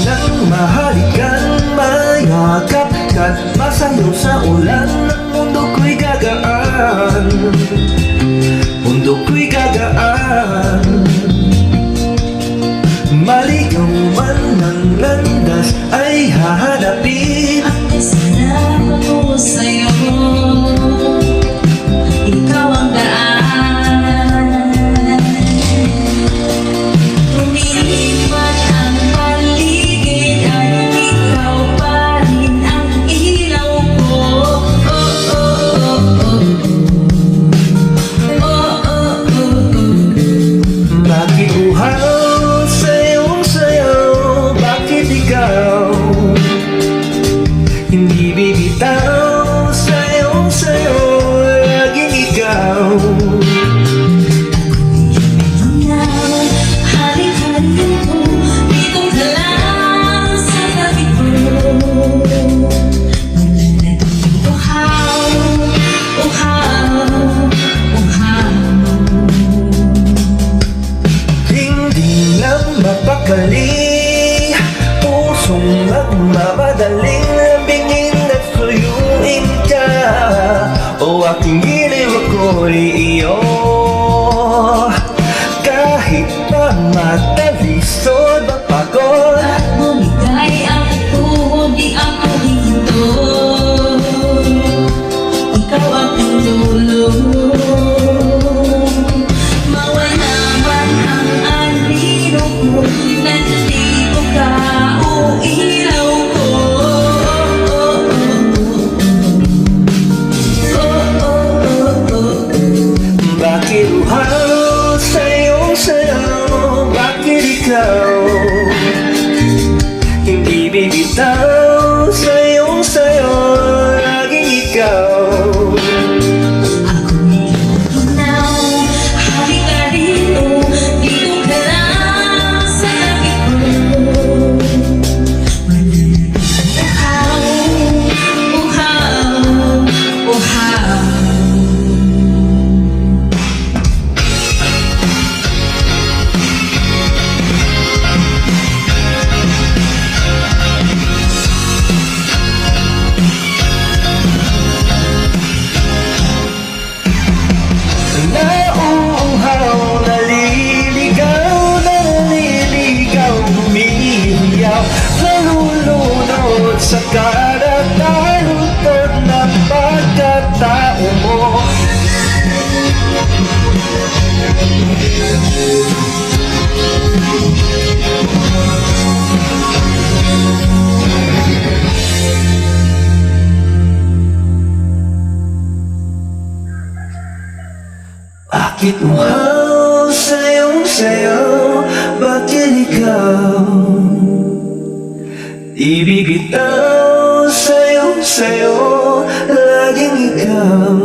nang mahalikan, mayakap ka't masayaw sa ulan. Ang mundo ko'y gagaan, mundo ko'y gagaan. Maligaw man ng landas ay hahanapin. Ang kasama ko sa'yo, ikaw ang daan. Lumilipat ang paligid at ikaw pa rin ang ilaw ko. Oh, oh, oh, oh. Oh, oh, oh, oh. Bakit uhaw sa iyong sayaw? Bakit ikaw hindi bibitaw sa iyong sayaw? Laging ikaw. Halik-halik ko, dito ka lang sa tabi ko. Malalaging uhaw, uhaw, uhaw. Hindi lang mapakali, pusong nagmamadaling labingin at suyuin ka. O aking giliw ako'y iyo, kahit pa matalisod mapagod. At bumigay ang tuhod, di ako hinto. Ikaw ang dulo. Mawala man ang anino ko, nandito ka, o ilaw ko. Bakit uhaw sa iyong sayaw? Bakit ikaw hindi bibitaw sa iyong sayaw? Laging ikaw. Ako'y ginaw, halika rito, dito ka lang sa tabi ko. Malalaging uhaw, uhaw, uhaw. Nauuhaw, naliligaw, naliligaw, umiiyaw, nalulunod sa karatalutod ng pagkatao mo. Bakit uhaw sa iyong sayaw? Bakit ikaw ibibitaw sa iyong sayaw? Laging ikaw.